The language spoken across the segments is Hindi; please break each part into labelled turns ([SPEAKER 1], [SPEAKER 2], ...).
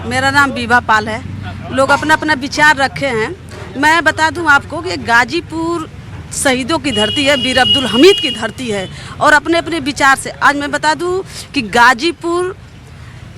[SPEAKER 1] मेरा नाम बीबा पाल है। लोग अपना अपना विचार रखे हैं। मैं बता दूं आपको कि गाजीपुर शहीदों की धरती है, वीर अब्दुल हमीद की धरती है। और अपने अपने विचार से आज मैं बता दूं कि गाजीपुर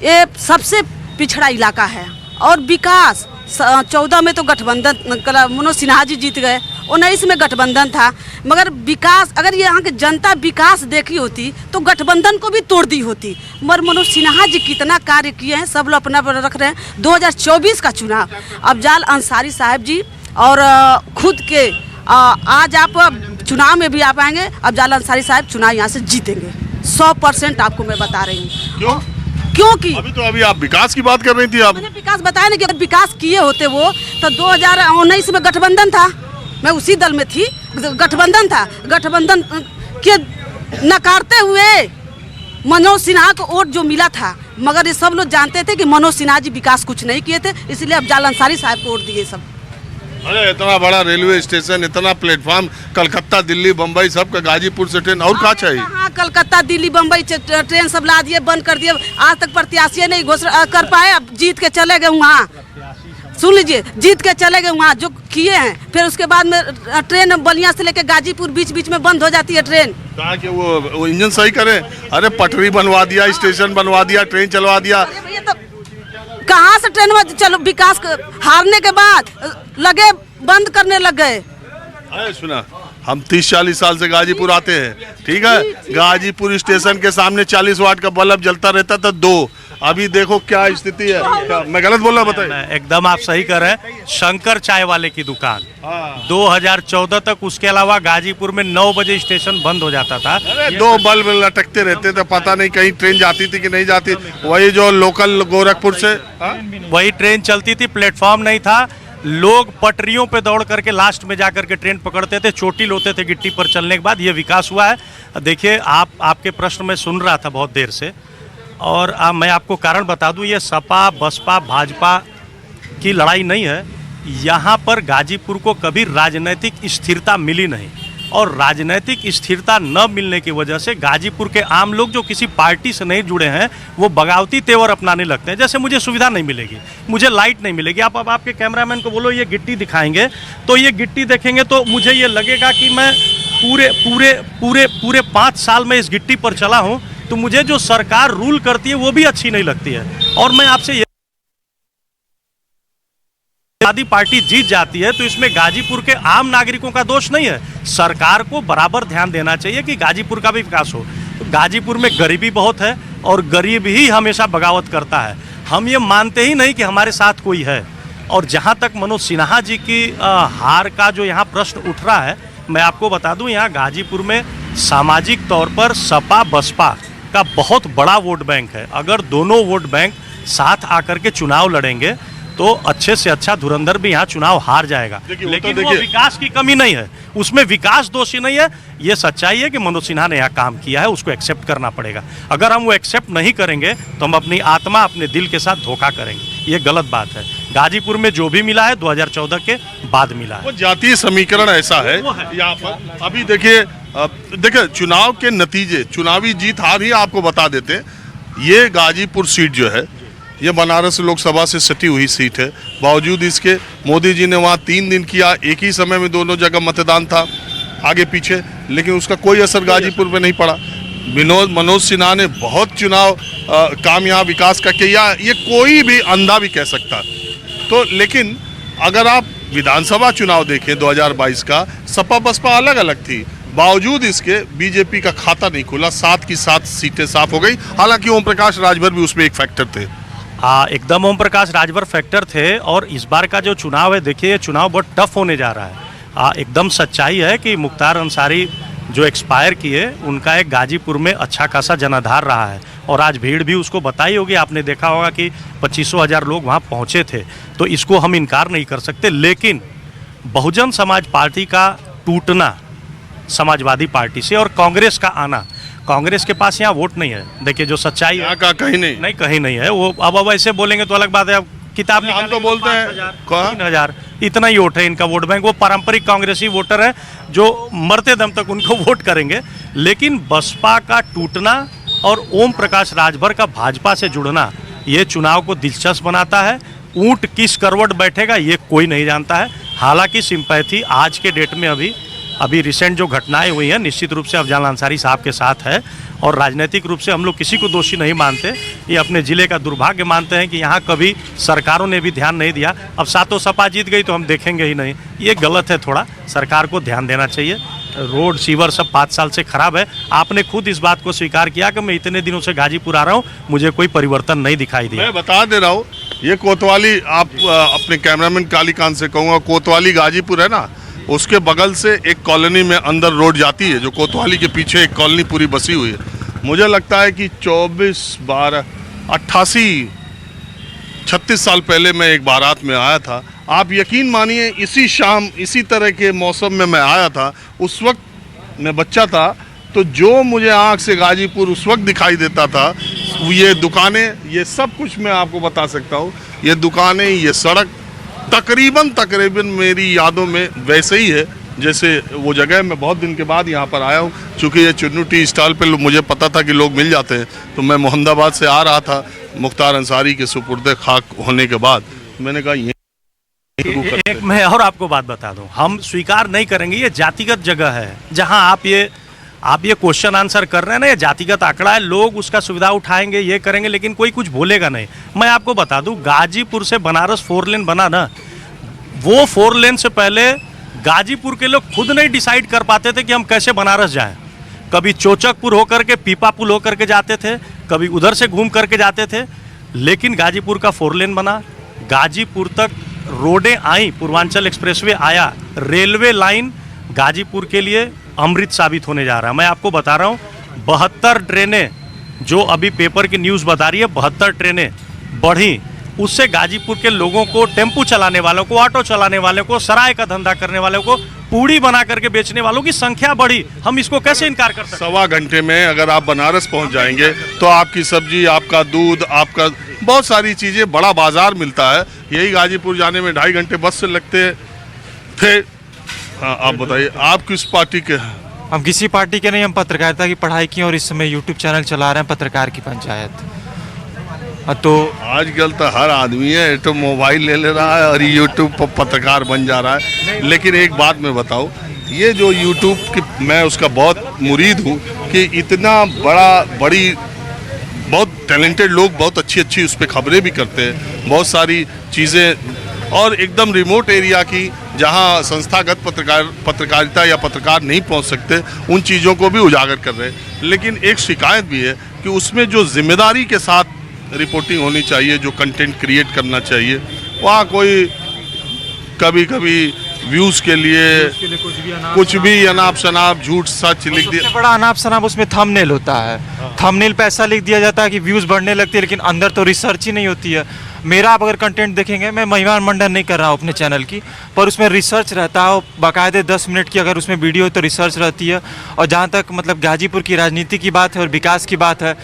[SPEAKER 1] ये सबसे पिछड़ा इलाका है और विकास 14 में तो गठबंधन मनोज सिन्हा जी जीत गए, 19 में गठबंधन था, मगर विकास अगर यहाँ की जनता विकास देखी होती तो गठबंधन को भी तोड़ दी होती। मगर मनोज सिन्हा जी कितना कार्य किए हैं सब लोग अपना रख रहे हैं। 2024 का चुनाव अफजाल अंसारी साहब जी और खुद के आज आप चुनाव में भी आ पाएंगे। अफजाल अंसारी साहब चुनाव यहाँ से जीतेंगे 100%। आपको मैं बता रही हूँ क्योंकि
[SPEAKER 2] अभी आप विकास की बात कर रही थी।
[SPEAKER 1] मैंने विकास बताया ना कि अगर विकास किए होते वो तो 2019 में गठबंधन था, मैं उसी दल में थी, गठबंधन था। गठबंधन के नकारते हुए मनोज सिन्हा को वोट जो मिला था, मगर ये सब लोग जानते थे कि मनोज सिन्हा जी विकास कुछ नहीं किए थे, इसलिए अफजाल अंसारी साहब को वोट दिए सब।
[SPEAKER 2] अरे इतना बड़ा रेलवे स्टेशन, इतना प्लेटफॉर्म, कलकत्ता दिल्ली बम्बई सब का गाजीपुर से ट्रेन और कहाँ चाहिए?
[SPEAKER 1] हाँ, कलकत्ता दिल्ली बम्बई ट्रेन सब ला दिए, बंद कर दिए। आज तक प्रत्याशी नहीं घोषणा कर पाए, अब जीत के चले गए वहाँ। सुन लीजिए, जीत के चले गए वहाँ जो किए हैं। फिर उसके बाद में ट्रेन बलिया से लेके गाजीपुर बीच बीच में बंद हो जाती है ट्रेन।
[SPEAKER 2] कहा कि वो इंजन सही करे। अरे पटरी बनवा दिया, स्टेशन बनवा दिया, ट्रेन चलवा दिया।
[SPEAKER 1] कहाँ से ट्रेन में चलो विकास हारने के बाद लगे बंद करने लग गए।
[SPEAKER 2] अरे सुना, हम 30-40 साल से गाजीपुर आते हैं, ठीक है। गाजीपुर स्टेशन के सामने 40 वाट का बल्ब जलता रहता था 2। अभी देखो क्या स्थिति है। क्या मैं गलत बोल रहा? बताइए।
[SPEAKER 3] एकदम आप सही कर रहे हैं। शंकर चाय वाले की दुकान 2014 तक, उसके अलावा गाजीपुर में 9 बजे स्टेशन बंद हो जाता था।
[SPEAKER 2] 2 बल्ब लटकते रहते थे, पता नहीं कहीं ट्रेन जाती थी कि नहीं जाती। वही जो लोकल गोरखपुर से
[SPEAKER 3] वही ट्रेन चलती थी, प्लेटफॉर्म नहीं था। लोग पटरियों पे दौड़ करके लास्ट में जाकर के ट्रेन पकड़ते थे, चोटिल होते थे गिट्टी पर चलने के बाद। ये विकास हुआ है। देखिए, आपके प्रश्न में सुन रहा था बहुत देर से, और मैं आपको कारण बता दूं, ये सपा बसपा भाजपा की लड़ाई नहीं है। यहाँ पर गाजीपुर को कभी राजनीतिक स्थिरता मिली नहीं, और राजनीतिक स्थिरता न मिलने की वजह से गाजीपुर के आम लोग जो किसी पार्टी से नहीं जुड़े हैं वो बगावती तेवर अपनाने लगते हैं। जैसे मुझे सुविधा नहीं मिलेगी, मुझे लाइट नहीं मिलेगी। आप अब आपके कैमरामैन को बोलो ये गिट्टी दिखाएंगे, तो ये गिट्टी देखेंगे तो मुझे ये लगेगा कि मैं पूरे 5 साल में इस गिट्टी पर चला हूँ, तो मुझे जो सरकार रूल करती है वो भी अच्छी नहीं लगती है। और मैं आपसे आदि पार्टी जीत जाती है तो इसमें गाजीपुर के आम नागरिकों का दोष नहीं है। सरकार को बराबर ध्यान देना चाहिए कि गाजीपुर का भी विकास हो। तो गाजीपुर में गरीबी बहुत है और गरीब ही हमेशा बगावत करता है। हम ये मानते ही नहीं कि हमारे साथ कोई है। और जहाँ तक मनोज सिन्हा जी की हार का जो यहाँ प्रश्न उठ रहा है, मैं आपको बता दूं, यहाँ गाजीपुर में सामाजिक तौर पर सपा बसपा का बहुत बड़ा वोट बैंक है। अगर दोनों वोट बैंक साथ आकर के चुनाव लड़ेंगे तो अच्छे से अच्छा धुरंधर भी यहाँ चुनाव हार जाएगा। लेकिन वो विकास की कमी नहीं है, उसमें विकास दोषी नहीं है। ये सच्चाई है कि मनोज सिन्हा ने यहाँ काम किया है, उसको एक्सेप्ट करना पड़ेगा। अगर हम वो एक्सेप्ट नहीं करेंगे तो हम अपनी आत्मा अपने दिल के साथ धोखा करेंगे। ये गलत बात है। गाजीपुर में जो भी मिला है 2014 के बाद मिला है।
[SPEAKER 2] वो जातीय समीकरण ऐसा है यहाँ पर। अभी देखिए चुनाव के नतीजे, चुनावी जीत हार ही आपको बता देते हैं। ये गाजीपुर सीट जो है ये बनारस लोकसभा से सटी हुई सीट है। बावजूद इसके मोदी जी ने वहाँ 3 दिन किया, एक ही समय में दोनों जगह मतदान था, आगे पीछे, लेकिन उसका कोई असर गाजीपुर में नहीं पड़ा। मनोज सिन्हा ने बहुत चुनाव काम यहाँ विकास का किया, ये कोई भी अंधा भी कह सकता। तो लेकिन अगर आप विधानसभा चुनाव देखें 2022 का, सपा बसपा अलग अलग थी, बावजूद इसके बीजेपी का खाता नहीं खुला, 7 की 7 सीटें साफ हो गई। हालांकि ओम प्रकाश राजभर भी उसमें एक फैक्टर थे।
[SPEAKER 3] एकदम ओम प्रकाश राजभर फैक्टर थे। और इस बार का जो चुनाव है, देखिए, चुनाव बहुत टफ होने जा रहा है। एकदम सच्चाई है कि मुख्तार अंसारी जो एक्सपायर किए, उनका एक गाजीपुर में अच्छा खासा जनाधार रहा है। और आज भीड़ भी उसको बताई होगी, आपने देखा होगा कि 2500 लोग वहाँ पहुँचे थे। तो इसको हम इनकार नहीं कर सकते। लेकिन बहुजन समाज पार्टी का टूटना समाजवादी पार्टी से और कांग्रेस का आना, कांग्रेस के पास यहाँ वोट नहीं है। देखिए जो सच्चाई है,
[SPEAKER 2] कहीं नहीं
[SPEAKER 3] कहीं नहीं है। वो अब ऐसे बोलेंगे तो अलग बात है। अब किताब
[SPEAKER 2] हम तो बोलते हैं
[SPEAKER 3] 3000, इतना ही वोट है इनका वोट बैंक। वो पारंपरिक कांग्रेसी वोटर है जो मरते दम तक उनको वोट करेंगे। लेकिन बसपा का टूटना और ओम प्रकाश राजभर का भाजपा से जुड़ना, ये चुनाव को दिलचस्प बनाता है। ऊंट किस करवट बैठेगा ये कोई नहीं जानता है। हालांकि सिंपैथी आज के डेट में अभी रिसेंट जो घटनाएं हुई हैं निश्चित रूप से अफजाल अंसारी साहब के साथ है, और राजनीतिक रूप से हम लोग किसी को दोषी नहीं मानते। ये अपने ज़िले का दुर्भाग्य मानते हैं कि यहाँ कभी सरकारों ने भी ध्यान नहीं दिया। अब सातों सपा जीत गई तो हम देखेंगे ही नहीं, ये गलत है। थोड़ा सरकार को ध्यान देना चाहिए। रोड सीवर सब 5 साल से खराब है। आपने खुद इस बात को स्वीकार किया कि मैं इतने दिनों से गाजीपुर आ रहा हूँ, मुझे कोई परिवर्तन नहीं दिखाई दिया।
[SPEAKER 2] मैं बता दे रहा हूँ, ये कोतवाली, आप अपने कैमरामैन कालीकांत से कहूँगा, कोतवाली गाजीपुर है ना, उसके बगल से एक कॉलोनी में अंदर रोड जाती है, जो कोतवाली के पीछे एक कॉलोनी पूरी बसी हुई है। मुझे लगता है कि 36 साल पहले मैं एक बारात में आया था। आप यकीन मानिए, इसी शाम इसी तरह के मौसम में मैं आया था। उस वक्त मैं बच्चा था, तो जो मुझे आँख से गाजीपुर उस वक्त दिखाई देता था, ये दुकानें, ये सब कुछ मैं आपको बता सकता हूँ। ये दुकानें, ये सड़क तकरीबन मेरी यादों में वैसे ही है जैसे वो जगह। मैं बहुत दिन के बाद यहाँ पर आया हूँ, चूँकि ये चुन्नू टी स्टॉल पे मुझे पता था कि लोग मिल जाते हैं, तो मैं मोहम्मदाबाद से आ रहा था मुख्तार अंसारी के सुपुर्दे खाक होने के बाद। मैंने कहा
[SPEAKER 3] एक मैं और आपको बात बता दूं, हम स्वीकार नहीं करेंगे, ये जातिगत जगह है जहां आप ये क्वेश्चन आंसर कर रहे हैं ना, ये जातिगत आंकड़ा है। लोग उसका सुविधा उठाएंगे, ये करेंगे, लेकिन कोई कुछ बोलेगा नहीं। मैं आपको बता दूं, गाजीपुर से बनारस 4 लेन बना ना, वो 4 लेन से पहले गाजीपुर के लोग खुद नहीं डिसाइड कर पाते थे कि हम कैसे बनारस जाएं। कभी चोचकपुर होकर के, पीपा पुल होकर के जाते थे, कभी उधर से घूम करके जाते थे, लेकिन गाजीपुर का 4 लेन बना। गाजीपुर तक रोडें आई, पूर्वांचल एक्सप्रेसवे आया, रेलवे लाइन गाजीपुर के लिए अमृत साबित होने जा रहा है। मैं आपको बता रहा हूँ, 72 ट्रेनें, जो अभी पेपर की न्यूज़ बता रही है, 72 ट्रेनें बढ़ी। उससे गाजीपुर के लोगों को, टेम्पू चलाने वालों को, ऑटो चलाने वालों को, सराय का धंधा करने वालों को, पूड़ी बना करके बेचने वालों की संख्या बढ़ी। हम इसको कैसे इनकार कर सकते हैं?
[SPEAKER 2] 1.25 घंटे में अगर आप बनारस पहुंच जाएंगे तो आपकी सब्जी, आपका दूध, आपका बहुत सारी चीज़ें, बड़ा बाजार मिलता है। यही गाजीपुर जाने में 2.5 घंटे बस से लगते थे। हाँ, आप बताइए, आप किस पार्टी के हैं?
[SPEAKER 4] हम किसी पार्टी के नहीं, हम पत्रकारिता की पढ़ाई की और इस समय यूट्यूब चैनल चला रहे हैं, पत्रकार की पंचायत। तो
[SPEAKER 2] आजकल तो हर आदमी है तो मोबाइल ले ले रहा है और यूट्यूब पर पत्रकार बन जा रहा है। लेकिन एक बात मैं बताऊं, ये जो यूट्यूब की, मैं उसका बहुत मुरीद हूं कि इतना बड़ी बहुत टैलेंटेड लोग बहुत अच्छी उस पर खबरें भी करते हैं, बहुत सारी चीज़ें, और एकदम रिमोट एरिया की जहां संस्थागत पत्रकारिता या पत्रकार नहीं पहुंच सकते, उन चीज़ों को भी उजागर कर रहे हैं। लेकिन एक शिकायत भी है कि उसमें जो जिम्मेदारी के साथ रिपोर्टिंग होनी चाहिए, जो कंटेंट क्रिएट करना चाहिए, वहाँ कोई कभी व्यूज़ के लिए कुछ भी अनाप शनाप झूठ सच लिख दिया।
[SPEAKER 4] बड़ा अनाप शनाप उसमें थंबनेल होता है। थंबनेल पे ऐसा लिख दिया जाता है कि व्यूज़ बढ़ने लगते हैं, लेकिन अंदर तो रिसर्च ही नहीं होती है। मेरा आप अगर कंटेंट देखेंगे, मैं महिमा मंडन नहीं कर रहा हूँ अपने चैनल की, पर उसमें रिसर्च रहता है। बाकायदे 10 मिनट की अगर उसमें वीडियो है तो रिसर्च रहती है। और जहाँ तक मतलब गाजीपुर की राजनीति की बात है और विकास की बात है,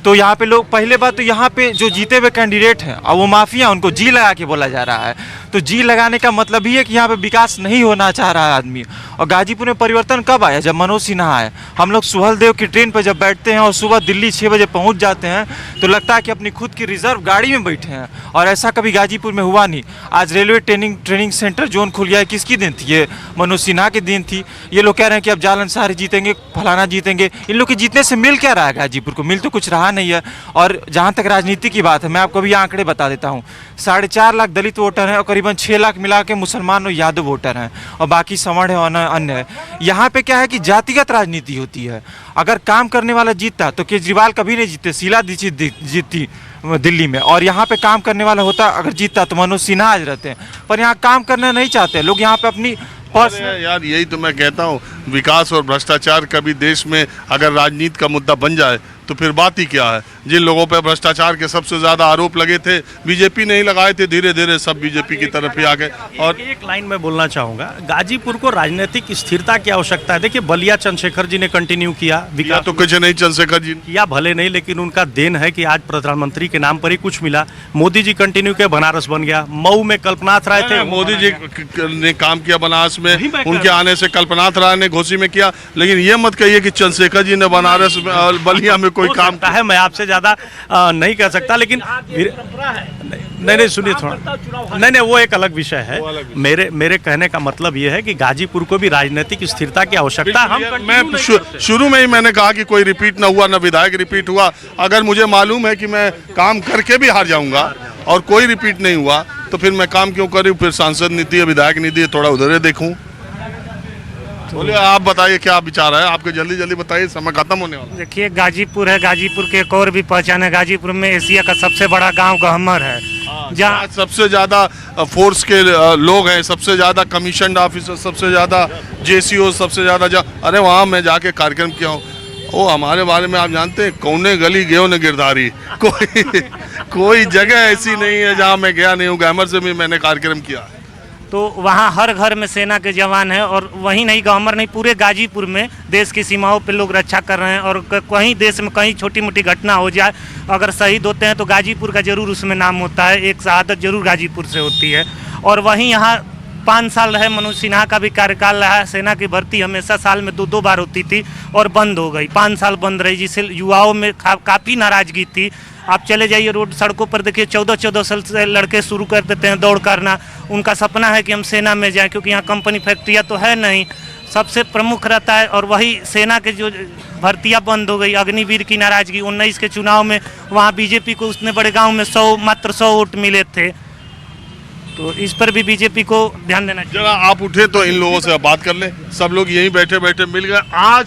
[SPEAKER 4] तो यहाँ पे लोग, पहले बात तो यहाँ पे जो जीते हुए कैंडिडेट हैं और वो माफिया, उनको जी लगा के बोला जा रहा है। तो जी लगाने का मतलब ही है कि यहाँ पे विकास नहीं होना चाह रहा है आदमी। और गाजीपुर में परिवर्तन कब आया? जब मनोज सिन्हा आए। हम लोग सुहलदेव की ट्रेन पर जब बैठते हैं और सुबह दिल्ली 6 बजे पहुँच जाते हैं, तो लगता है कि अपनी खुद की रिजर्व गाड़ी में बैठे हैं। और ऐसा कभी गाजीपुर में हुआ नहीं। आज रेलवे ट्रेनिंग सेंटर जोन खुल गया है, किसकी दिन थी? ये मनोज सिन्हा की दिन थी। ये लोग कह रहे हैं कि अब जाल अंसारी जीतेंगे, फलाना जीतेंगे। इन लोग के जीतने से मिल क्या रहा है गाजीपुर को? मिल तो कुछ रहा नहीं है। और जहाँ तक राजनीति की बात है, मैं आपको भी आंकड़े बता देता हूँ। 4.5 लाख दलित वोटर हैं और करीबन 6 लाख मिला के मुसलमान और यादव वोटर हैं, और बाकी सवर्ण है और अन्य है। यहाँ पे क्या है कि जातिगत राजनीति होती है। अगर काम करने वाला जीतता तो केजरीवाल कभी नहीं जीते, शीला दीक्षित जीती दिल्ली में। और यहाँ पे काम करने वाला होता, अगर जीतता तो मनोज सिन्हा आज रहते हैं। पर यहाँ काम करना नहीं चाहते लोग, यहाँ पे अपनी
[SPEAKER 2] यार यही तो मैं कहता हूँ, विकास और भ्रष्टाचार कभी देश में अगर राजनीति का मुद्दा बन जाए तो फिर बात ही क्या है। जिन लोगों पर भ्रष्टाचार के सबसे ज़्यादा आरोप लगे थे, बीजेपी नहीं लगाए थे, धीरे धीरे सब बीजेपी की तरफ ही आ गए। और
[SPEAKER 3] एक लाइन में बोलना चाहूँगा, गाजीपुर को राजनीतिक स्थिरता की आवश्यकता है। देखिए, बलिया चंद्रशेखर जी ने कंटिन्यू किया,
[SPEAKER 2] विकास तो कुछ नहीं चंद्रशेखर जी
[SPEAKER 3] किया, भले नहीं, लेकिन उनका देन है कि आज प्रधानमंत्री के नाम पर ही कुछ मिला। मोदी जी कंटिन्यू किया, बनारस बन गया। मऊ में कल्पनाथ राय थे,
[SPEAKER 2] मोदी जी ने काम किया बनारस में, उनके आने से कल्पनाथ राय ने घोसी में किया, लेकिन ये मत कहिए कि चंद्रशेखर जी ने बनारस में और बलिया में कोई काम
[SPEAKER 3] है। मैं आपसे ज्यादा नहीं कह सकता, लेकिन नहीं सुनिए थोड़ा, नहीं वो एक अलग विषय है। मेरे कहने का मतलब ये है कि गाजीपुर को भी राजनीतिक स्थिरता की आवश्यकता है।
[SPEAKER 2] मैं शुरू में ही मैंने कहा कि कोई रिपीट ना हुआ, ना विधायक रिपीट हुआ। अगर मुझे मालूम है कि मैं काम करके भी हार जाऊंगा और कोई रिपीट नहीं हुआ तो फिर मैं काम क्यों करूं? फिर सांसद नीति है, विधायक नीति है, थोड़ा उधर देखूं। बोलिए, आप बताइए क्या विचार है आपके, जल्दी जल्दी बताइए, समय खत्म होने वाला है।
[SPEAKER 5] देखिए, गाजीपुर है, गाजीपुर की एक और भी पहचान है। गाजीपुर में एशिया का सबसे बड़ा गांव गहमर है, जहाँ
[SPEAKER 2] सबसे ज्यादा फोर्स के लोग हैं, सबसे ज्यादा कमीशन ऑफिसर, सबसे ज्यादा जेसीओ, सबसे ज्यादा अरे वहाँ मैं जाके कार्यक्रम किया हूँ। वो हमारे बारे में आप जानते हैं, कौने गली गयो न गिरधारी, कोई जगह ऐसी नहीं है जहाँ मैं गया नहीं हूँ। गहमर से भी मैंने कार्यक्रम किया।
[SPEAKER 5] तो वहाँ हर घर में सेना के जवान हैं, और वहीं नहीं, गहमर नहीं, पूरे गाजीपुर में देश की सीमाओं पे लोग रक्षा कर रहे हैं। और कहीं देश में कहीं छोटी मोटी घटना हो जाए, अगर शहीद होते हैं तो गाजीपुर का जरूर उसमें नाम होता है, एक शहादत जरूर गाजीपुर से होती है। और वहीं यहाँ 5 साल रहे, मनोज सिन्हा का भी कार्यकाल रहा। सेना की भर्ती हमेशा साल में 2-2 बार होती थी और बंद हो गई, 5 साल बंद रही, जिससे युवाओं में काफ़ी नाराजगी थी। आप चले जाइए रोड सड़कों पर, देखिए 14-14 साल से लड़के शुरू कर देते हैं दौड़ करना। उनका सपना है कि हम सेना में जाएं, क्योंकि यहाँ कंपनी फैक्ट्रियाँ तो है नहीं, सबसे प्रमुख रहता है। और वही सेना के जो भर्तियाँ बंद हो गई, अग्निवीर की नाराजगी। 19 के चुनाव में वहाँ बीजेपी को उतने बड़े गाँव में मात्र 100 वोट मिले थे। तो इस पर भी बीजेपी को ध्यान देना चाहिए।
[SPEAKER 2] जरा आप उठे तो इन लोगों से बात कर लें। सब लोग यहीं बैठे बैठे मिल गए आज।